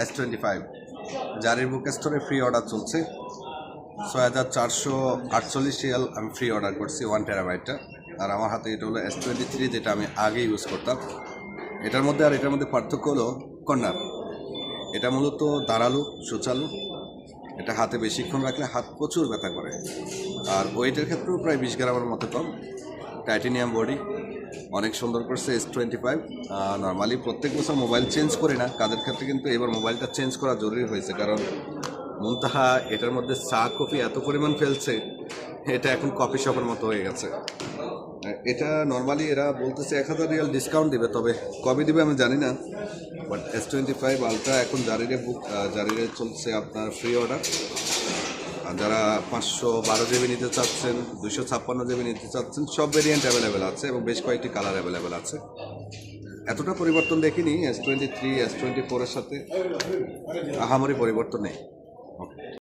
S25 জারির বুক স্টোরে free order চলছে 6448 রিয়াল আমি ফ্রি অর্ডার করছি 1 টেরাবাইটটা। আর আমার হাতে এটা হলো S23 যেটা আমি আগে ইউজ করতাম। এটার মধ্যে আর এটার মধ্যে পার্থক্য হলো কর্নার। এটা মূলত দাঁড়ালো সুচালু, এটা হাতে বেশিক্ষণ রাখলে হাত প্রচুর ব্যথা করে। আর ওয়েটের ক্ষেত্রেও প্রায় 20 গ্রামের মতো কম। টাইটেনিয়াম বডি অনেক সুন্দর করছে S25। নর্মালি প্রত্যেক বছর মোবাইল চেঞ্জ করি না, কাজের ক্ষেত্রে কিন্তু এবার মোবাইলটা চেঞ্জ করা জরুরি হয়েছে, কারণ মুনতাহা এটার মধ্যে চা কফি এত পরিমাণ ফেলছে, এটা এখন কফি শপের মতো হয়ে গেছে। এটা নর্মালি এরা বলতেছে 1000 রিয়াল ডিসকাউন্ট দিবে, তবে কবে দিবে আমি জানি না। বাট S25 আলট্রা এখন জারিরে চলছে আপনার ফ্রি অর্ডার। আর যারা 512 জিবি নিতে চাচ্ছেন, 256 জিবি নিতে চাচ্ছেন, সব ভেরিয়েন্ট অ্যাভেলেবেল আছে এবং বেশ কয়েকটি কালার অ্যাভেলেবেল আছে। এতটা পরিবর্তন দেখিনি S23 S24 এর সাথে, আহামরি পরিবর্তন নেই।